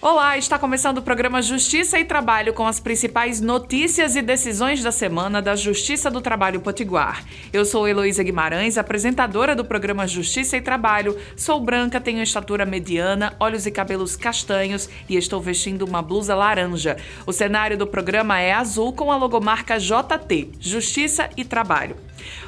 Olá, está começando o programa Justiça e Trabalho com as principais notícias e decisões da semana da Justiça do Trabalho Potiguar. Eu sou Heloísa Guimarães, apresentadora do programa Justiça e Trabalho. Sou branca, tenho estatura mediana, olhos e cabelos castanhos e estou vestindo uma blusa laranja. O cenário do programa é azul com a logomarca JT, Justiça e Trabalho.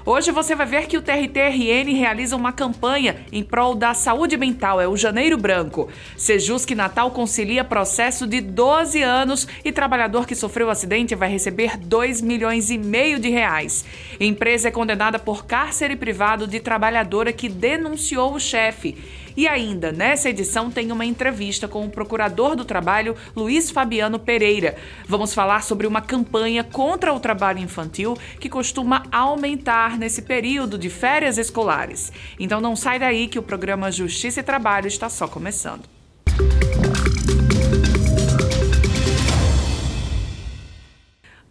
Hoje você vai ver que o TRT-RN realiza uma campanha em prol da saúde mental, é o Janeiro Branco. Sejusc Natal concilia processo de 12 anos e trabalhador que sofreu acidente vai receber R$2,5 milhões de reais. Empresa é condenada por cárcere privado de trabalhadora que denunciou o chefe. E ainda, nessa edição, tem uma entrevista com o procurador do trabalho, Luiz Fabiano Pereira. Vamos falar sobre uma campanha contra o trabalho infantil que costuma aumentar nesse período de férias escolares. Então não sai daí que o programa Justiça e Trabalho está só começando.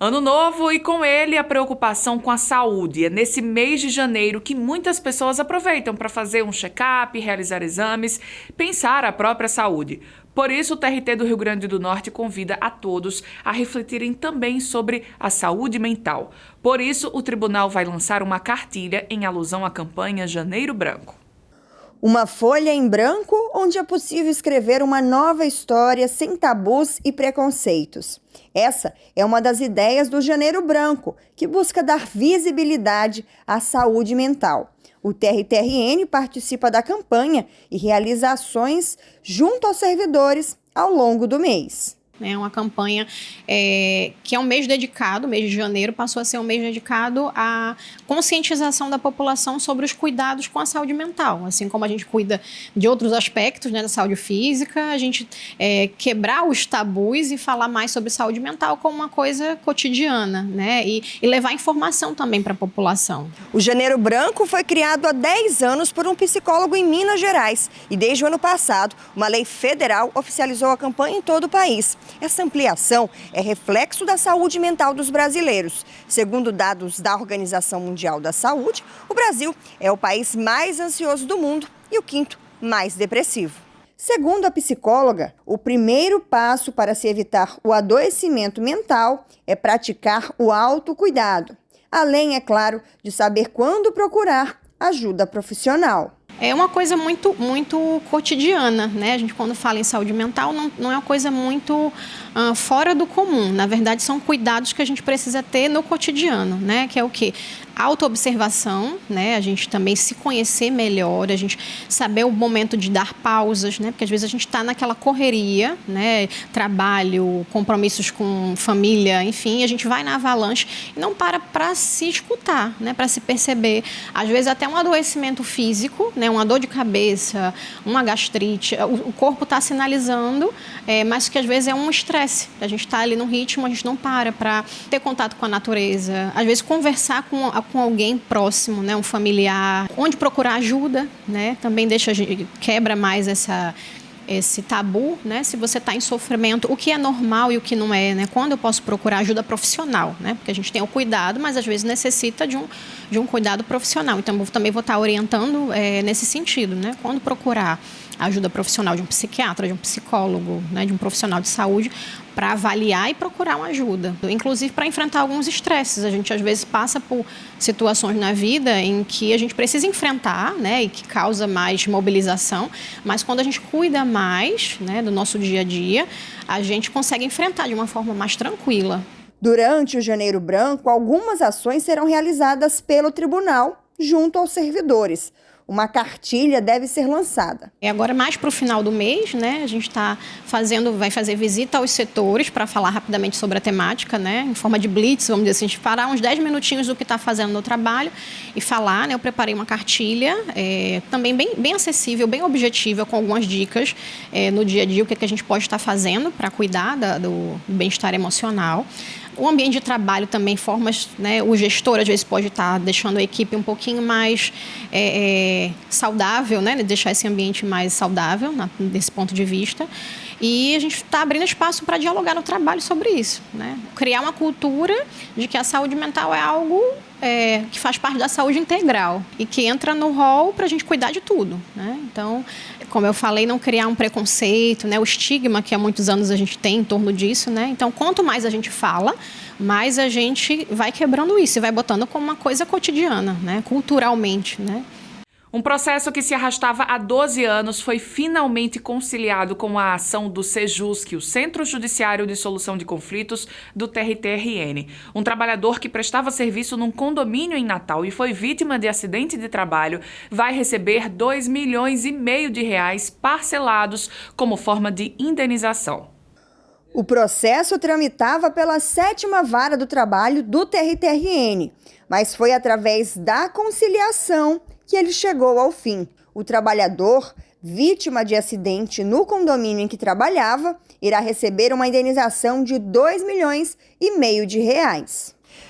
Ano novo e com ele a preocupação com a saúde. É nesse mês de janeiro que muitas pessoas aproveitam para fazer um check-up, realizar exames, pensar a própria saúde. Por isso, o TRT do Rio Grande do Norte convida a todos a refletirem também sobre a saúde mental. Por isso, o tribunal vai lançar uma cartilha em alusão à campanha Janeiro Branco. Uma folha em branco onde é possível escrever uma nova história sem tabus e preconceitos. Essa é uma das ideias do Janeiro Branco, que busca dar visibilidade à saúde mental. O TRT-RN participa da campanha e realiza ações junto aos servidores ao longo do mês. É uma campanha que é um mês dedicado, o mês de janeiro passou a ser um mês dedicado à conscientização da população sobre os cuidados com a saúde mental. Assim como a gente cuida de outros aspectos, né, da saúde física, a gente quebrar os tabus e falar mais sobre saúde mental como uma coisa cotidiana, né, e levar informação também para a população. O Janeiro Branco foi criado há 10 anos por um psicólogo em Minas Gerais e desde o ano passado, uma lei federal oficializou a campanha em todo o país. Essa ampliação é reflexo da saúde mental dos brasileiros. Segundo dados da Organização Mundial da Saúde, o Brasil é o país mais ansioso do mundo e o quinto mais depressivo. Segundo a psicóloga, o primeiro passo para se evitar o adoecimento mental é praticar o autocuidado. Além, é claro, de saber quando procurar ajuda profissional. É uma coisa muito cotidiana, né? A gente, quando fala em saúde mental, não é uma coisa muito fora do comum. Na verdade, são cuidados que a gente precisa ter no cotidiano, né? Que é o quê? Autoobservação, né? A gente também se conhecer melhor, a gente saber o momento de dar pausas, né? Porque às vezes a gente está naquela correria, né? Trabalho, compromissos com família, enfim, a gente vai na avalanche e não para se escutar, né? Para se perceber. Às vezes até um adoecimento físico, né? Uma dor de cabeça, uma gastrite, o corpo está sinalizando, mas que às vezes é um estresse. A gente está ali no ritmo, a gente não para ter contato com a natureza, às vezes conversar com alguém próximo, né? Um familiar, onde procurar ajuda, né? Também quebra mais esse tabu, né? Se você está em sofrimento, o que é normal e o que não é, né? Quando eu posso procurar ajuda profissional, né? Porque a gente tem o cuidado, mas às vezes necessita de um cuidado profissional. Então, eu também vou estar orientando nesse sentido, né? Quando procurar ajuda profissional de um psiquiatra, de um psicólogo, né? De um profissional de saúde, para avaliar e procurar uma ajuda. Inclusive para enfrentar alguns estresses. A gente às vezes passa por situações na vida em que a gente precisa enfrentar, né, e que causa mais mobilização, mas quando a gente cuida mais, né, do nosso dia a dia, a gente consegue enfrentar de uma forma mais tranquila. Durante o Janeiro Branco, algumas ações serão realizadas pelo tribunal junto aos servidores. Uma cartilha deve ser lançada. Agora, mais para o final do mês, né, a gente vai fazer visita aos setores para falar rapidamente sobre a temática, né, em forma de blitz, vamos dizer assim, a gente parar uns 10 minutinhos do que está fazendo no trabalho e falar, né. Eu preparei uma cartilha, também bem acessível, bem objetiva, com algumas dicas no dia a dia, o que a gente pode estar fazendo para cuidar do bem-estar emocional. O ambiente de trabalho também, formas, né, o gestor às vezes pode estar deixando a equipe um pouquinho mais saudável, né, deixar esse ambiente mais saudável desse ponto de vista. E a gente está abrindo espaço para dialogar no trabalho sobre isso, né? Criar uma cultura de que a saúde mental é algo que faz parte da saúde integral e que entra no rol para a gente cuidar de tudo, né? Então, como eu falei, não criar um preconceito, né? O estigma que há muitos anos a gente tem em torno disso, né? Então, quanto mais a gente fala, mais a gente vai quebrando isso e vai botando como uma coisa cotidiana, né? Culturalmente, né? Um processo que se arrastava há 12 anos foi finalmente conciliado com a ação do Sejusc, o Centro Judiciário de Solução de Conflitos do TRTRN. Um trabalhador que prestava serviço num condomínio em Natal e foi vítima de acidente de trabalho vai receber R$2,5 milhões parcelados como forma de indenização. O processo tramitava pela 7ª Vara do Trabalho do TRTRN, mas foi através da conciliação que ele chegou ao fim. O trabalhador, vítima de acidente no condomínio em que trabalhava, irá receber uma indenização de R$2,5 milhões.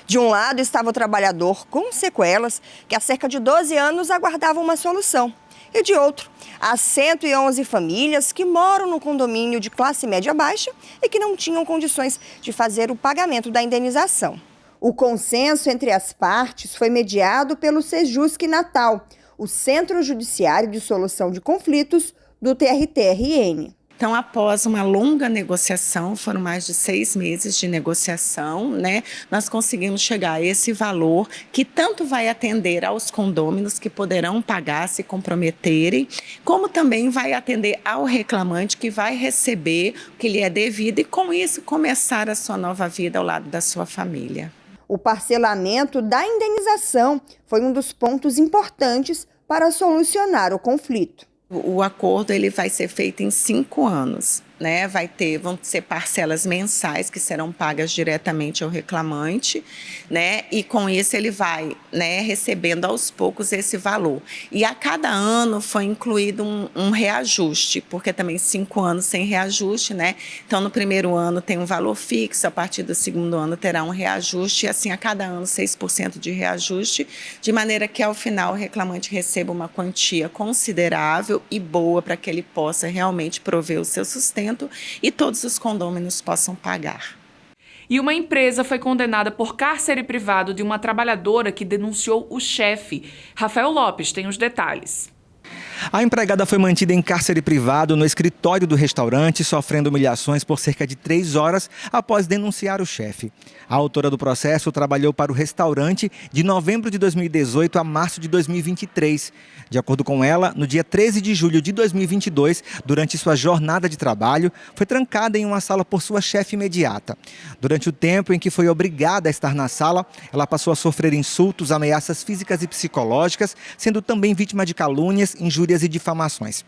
De um lado estava o trabalhador com sequelas, que há cerca de 12 anos aguardava uma solução. E de outro, as 111 famílias que moram no condomínio de classe média baixa e que não tinham condições de fazer o pagamento da indenização. O consenso entre as partes foi mediado pelo Sejusc Natal, o Centro Judiciário de Solução de Conflitos do TRTRN. Então, após uma longa negociação, foram mais de 6 meses de negociação, né? Nós conseguimos chegar a esse valor que tanto vai atender aos condôminos que poderão pagar se comprometerem, como também vai atender ao reclamante que vai receber o que lhe é devido e, com isso, começar a sua nova vida ao lado da sua família. O parcelamento da indenização foi um dos pontos importantes para solucionar o conflito. O acordo ele vai ser feito em 5 anos, né? Vão ser parcelas mensais que serão pagas diretamente ao reclamante, né? E com isso ele vai, né, recebendo aos poucos esse valor. E a cada ano foi incluído um reajuste, porque também 5 anos sem reajuste, né? Então no primeiro ano tem um valor fixo, a partir do segundo ano terá um reajuste, e assim a cada ano 6% de reajuste, de maneira que ao final o reclamante receba uma quantia considerável e boa para que ele possa realmente prover o seu sustento e todos os condôminos possam pagar. E uma empresa foi condenada por cárcere privado de uma trabalhadora que denunciou o chefe. Rafael Lopes tem os detalhes. A empregada foi mantida em cárcere privado no escritório do restaurante, sofrendo humilhações por cerca de 3 horas após denunciar o chefe. A autora do processo trabalhou para o restaurante de novembro de 2018 a março de 2023. De acordo com ela, no dia 13 de julho de 2022, durante sua jornada de trabalho, foi trancada em uma sala por sua chefe imediata. Durante o tempo em que foi obrigada a estar na sala, ela passou a sofrer insultos, ameaças físicas e psicológicas, sendo também vítima de calúnias, injúrias e difamações.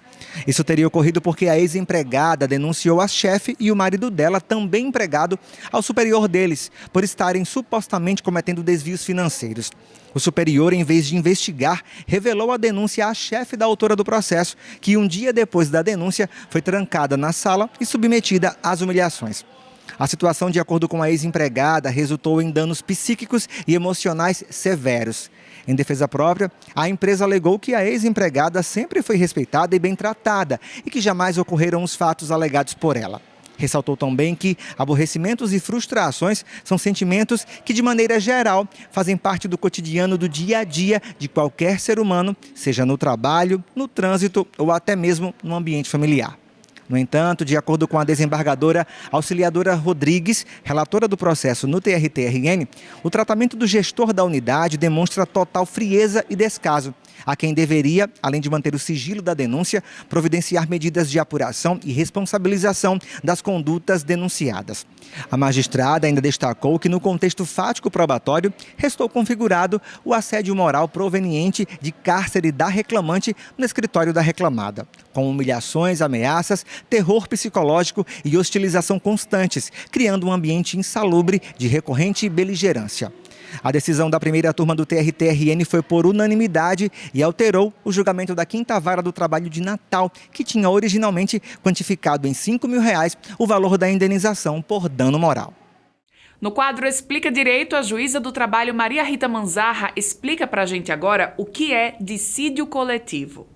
Isso teria ocorrido porque a ex-empregada denunciou a chefe e o marido dela, também empregado, ao superior deles, por estarem supostamente cometendo desvios financeiros. O superior, em vez de investigar, revelou a denúncia à chefe da autora do processo, que um dia depois da denúncia foi trancada na sala e submetida às humilhações. A situação, de acordo com a ex-empregada, resultou em danos psíquicos e emocionais severos. Em defesa própria, a empresa alegou que a ex-empregada sempre foi respeitada e bem tratada e que jamais ocorreram os fatos alegados por ela. Ressaltou também que aborrecimentos e frustrações são sentimentos que, de maneira geral, fazem parte do cotidiano do dia a dia de qualquer ser humano, seja no trabalho, no trânsito ou até mesmo no ambiente familiar. No entanto, de acordo com a desembargadora Auxiliadora Rodrigues, relatora do processo no TRTRN, o tratamento do gestor da unidade demonstra total frieza e descaso, a quem deveria, além de manter o sigilo da denúncia, providenciar medidas de apuração e responsabilização das condutas denunciadas. A magistrada ainda destacou que, no contexto fático probatório, restou configurado o assédio moral proveniente de cárcere da reclamante no escritório da reclamada, com humilhações, ameaças, terror psicológico e hostilização constantes, criando um ambiente insalubre de recorrente beligerância. A decisão da primeira turma do TRTRN foi por unanimidade e alterou o julgamento da 5ª Vara do Trabalho de Natal, que tinha originalmente quantificado em R$5 mil o valor da indenização por dano moral. No quadro Explica Direito, a juíza do trabalho Maria Rita Manzarra explica pra gente agora o que é dissídio coletivo.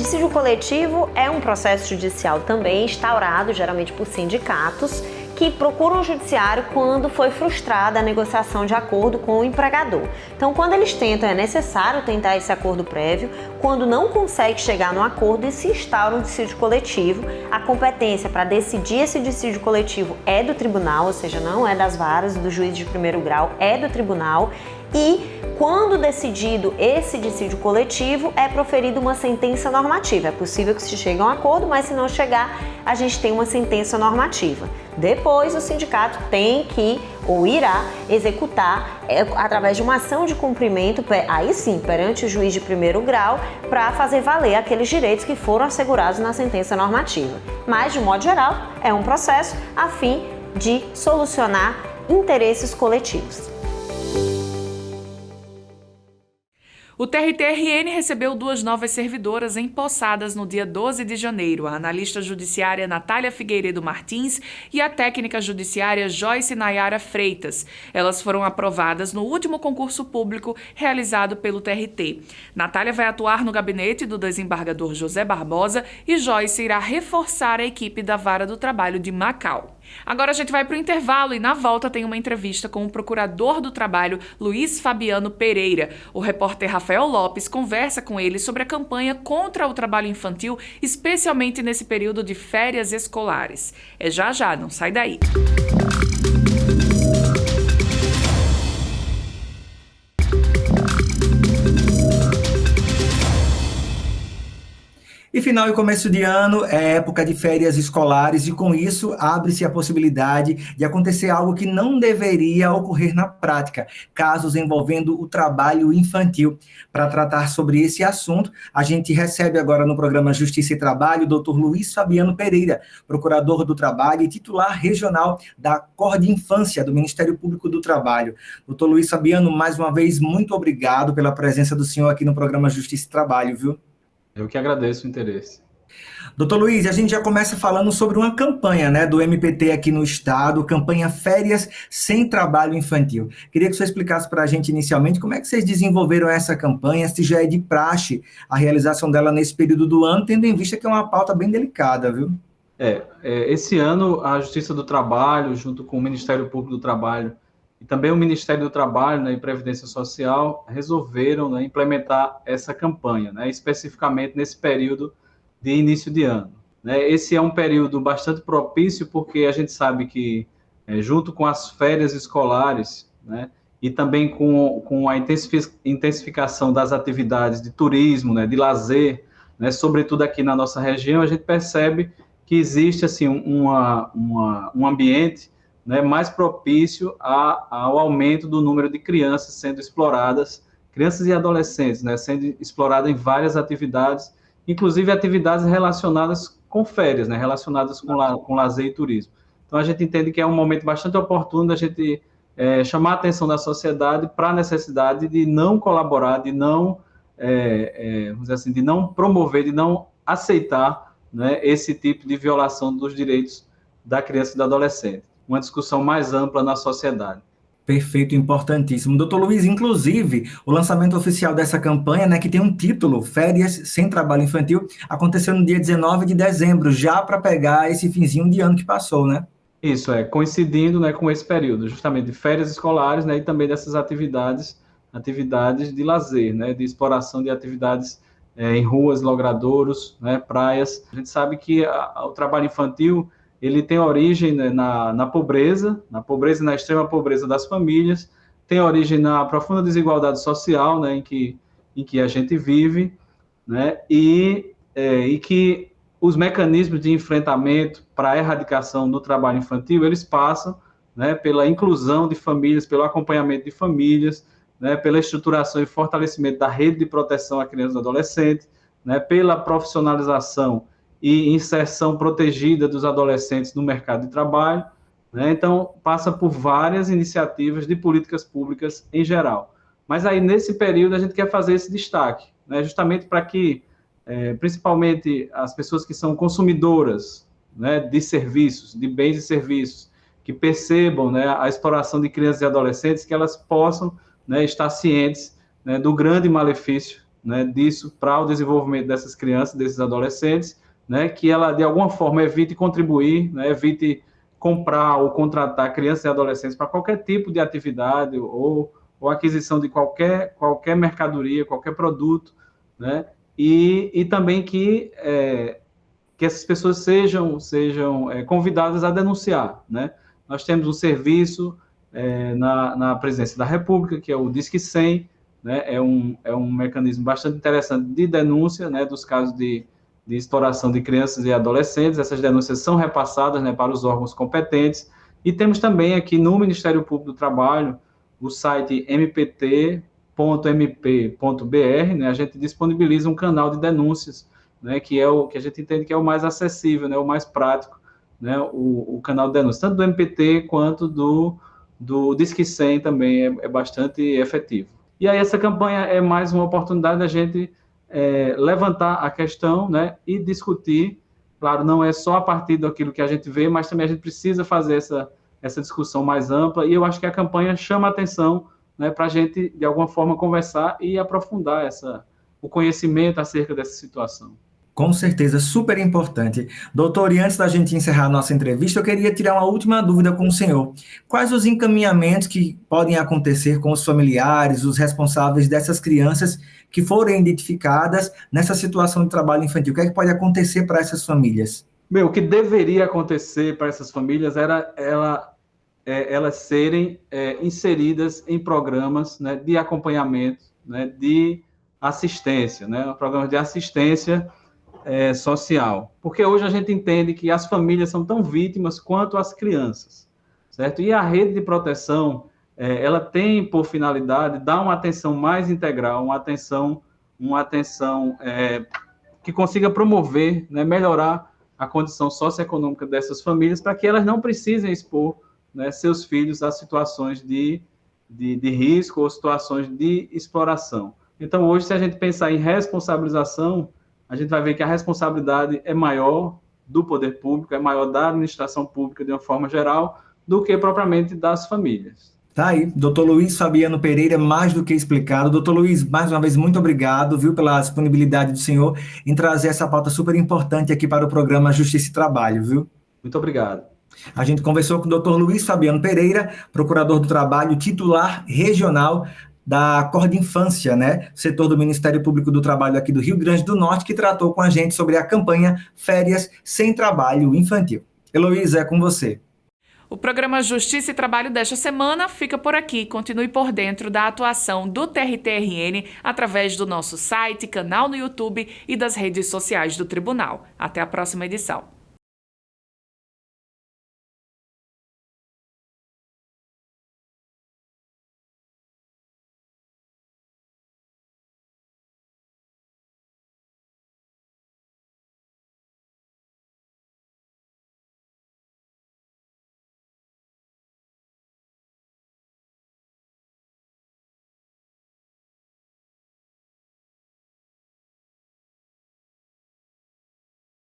dissídio coletivo é um processo judicial também instaurado, geralmente por sindicatos, que procuram o judiciário quando foi frustrada a negociação de acordo com o empregador. Então, quando eles tentam, é necessário tentar esse acordo prévio. Quando não consegue chegar no acordo e se instaura um dissídio coletivo, a competência para decidir esse dissídio coletivo é do tribunal, ou seja, não é das varas do juiz de primeiro grau, é do tribunal. E quando decidido esse dissídio coletivo, é proferida uma sentença normativa. É possível que se chegue a um acordo, mas se não chegar, a gente tem uma sentença normativa. Depois, o sindicato tem que, ou irá, executar através de uma ação de cumprimento, aí sim, perante o juiz de primeiro grau, para fazer valer aqueles direitos que foram assegurados na sentença normativa. Mas, de modo geral, é um processo a fim de solucionar interesses coletivos. O TRT-RN recebeu 2 novas servidoras empossadas no dia 12 de janeiro, a analista judiciária Natália Figueiredo Martins e a técnica judiciária Joyce Nayara Freitas. Elas foram aprovadas no último concurso público realizado pelo TRT. Natália vai atuar no gabinete do desembargador José Barbosa e Joyce irá reforçar a equipe da Vara do Trabalho de Macau. Agora a gente vai para o intervalo e na volta tem uma entrevista com o procurador do trabalho, Luiz Fabiano Pereira. O repórter Rafael Lopes conversa com ele sobre a campanha contra o trabalho infantil, especialmente nesse período de férias escolares. É já, não sai daí. E final e começo de ano é época de férias escolares e com isso abre-se a possibilidade de acontecer algo que não deveria ocorrer na prática, casos envolvendo o trabalho infantil. Para tratar sobre esse assunto, a gente recebe agora no programa Justiça e Trabalho o Dr. Luiz Fabiano Pereira, procurador do trabalho e titular regional da CORDE Infância do Ministério Público do Trabalho. Dr. Luiz Fabiano, mais uma vez, muito obrigado pela presença do senhor aqui no programa Justiça e Trabalho, viu? Eu que agradeço o interesse. Doutor Luiz, a gente já começa falando sobre uma campanha, né, do MPT aqui no estado, campanha Férias Sem Trabalho Infantil. Queria que você explicasse para a gente inicialmente como é que vocês desenvolveram essa campanha, se já é de praxe a realização dela nesse período do ano, tendo em vista que é uma pauta bem delicada, viu? Esse ano a Justiça do Trabalho, junto com o Ministério Público do Trabalho, e também o Ministério do Trabalho, né, e Previdência Social resolveram, né, implementar essa campanha, né, especificamente nesse período de início de ano. Né. Esse é um período bastante propício porque a gente sabe que, junto com as férias escolares, né, e também com a intensificação das atividades de turismo, né, de lazer, né, sobretudo aqui na nossa região, a gente percebe que existe assim, um ambiente, né, mais propício ao aumento do número de crianças sendo exploradas, crianças e adolescentes, né, sendo exploradas em várias atividades, inclusive atividades relacionadas com férias, né, relacionadas com lazer e turismo. Então, a gente entende que é um momento bastante oportuno da gente chamar a atenção da sociedade para a necessidade de não colaborar, de não, vamos dizer assim, de não promover, de não aceitar, né, esse tipo de violação dos direitos da criança e do adolescente. Uma discussão mais ampla na sociedade. Perfeito, importantíssimo. Doutor Luiz, inclusive, o lançamento oficial dessa campanha, né, que tem um título, Férias Sem Trabalho Infantil, aconteceu no dia 19 de dezembro, já para pegar esse finzinho de ano que passou, né? Isso, coincidindo, né, com esse período, justamente de férias escolares, né, e também dessas atividades de lazer, né, de exploração de atividades em ruas, logradouros, né, praias. A gente sabe que o trabalho infantil ele tem origem, né, na pobreza e na extrema pobreza das famílias, tem origem na profunda desigualdade social, né, em que a gente vive, né, e que os mecanismos de enfrentamento para a erradicação do trabalho infantil, eles passam, né, pela inclusão de famílias, pelo acompanhamento de famílias, né, pela estruturação e fortalecimento da rede de proteção à criança e adolescente, né, pela profissionalização e inserção protegida dos adolescentes no mercado de trabalho, né? Então, passa por várias iniciativas de políticas públicas em geral. Mas aí, nesse período, a gente quer fazer esse destaque, né? Justamente para que, principalmente, as pessoas que são consumidoras, né, de serviços, de bens e serviços, que percebam, né, a exploração de crianças e adolescentes, que elas possam, né, estar cientes, né, do grande malefício, né, disso para o desenvolvimento dessas crianças, desses adolescentes, né, que ela, de alguma forma, evite contribuir, né, evite comprar ou contratar crianças e adolescentes para qualquer tipo de atividade ou aquisição de qualquer mercadoria, qualquer produto, né, e também que essas pessoas sejam convidadas a denunciar, né. Nós temos um serviço na Presidência da República, que é o Disque 100, né, é um mecanismo bastante interessante de denúncia, né, dos casos de exploração de crianças e adolescentes. Essas denúncias são repassadas, né, para os órgãos competentes, e temos também aqui no Ministério Público do Trabalho o site mpt.mp.br, né, a gente disponibiliza um canal de denúncias, né, que é o que a gente entende que é o mais acessível, né, o mais prático, né, o canal de denúncia, tanto do MPT quanto do Disque 100 também é bastante efetivo. E aí essa campanha é mais uma oportunidade da gente levantar a questão, né, e discutir. Claro, não é só a partir daquilo que a gente vê, mas também a gente precisa fazer essa discussão mais ampla, e eu acho que a campanha chama a atenção, né, para a gente, de alguma forma, conversar e aprofundar o conhecimento acerca dessa situação. Com certeza, super importante. Doutor, e antes da gente encerrar a nossa entrevista, eu queria tirar uma última dúvida com o senhor. Quais os encaminhamentos que podem acontecer com os familiares, os responsáveis dessas crianças que forem identificadas nessa situação de trabalho infantil? O que é que pode acontecer para essas famílias? O que deveria acontecer para essas famílias era elas serem inseridas em programas, né, de acompanhamento, né, de assistência, né, programas de assistência social, porque hoje a gente entende que as famílias são tão vítimas quanto as crianças, certo? E a rede de proteção, ela tem por finalidade dar uma atenção mais integral, uma atenção que consiga promover, né, melhorar a condição socioeconômica dessas famílias, para que elas não precisem expor, né, seus filhos a situações de risco ou situações de exploração. Então, hoje, se a gente pensar em responsabilização, a gente vai ver que a responsabilidade é maior do poder público, é maior da administração pública de uma forma geral, do que propriamente das famílias. Tá aí, doutor Luiz Fabiano Pereira, mais do que explicado. Doutor Luiz, mais uma vez, muito obrigado, viu, pela disponibilidade do senhor em trazer essa pauta super importante aqui para o programa Justiça e Trabalho, viu? Muito obrigado. A gente conversou com o doutor Luiz Fabiano Pereira, procurador do Trabalho, titular regional da Cordinfância, né? Setor do Ministério Público do Trabalho aqui do Rio Grande do Norte, que tratou com a gente sobre a campanha Férias Sem Trabalho Infantil. Heloísa, é com você. O programa Justiça e Trabalho desta semana fica por aqui. Continue por dentro da atuação do TRT-RN através do nosso site, canal no YouTube e das redes sociais do Tribunal. Até a próxima edição.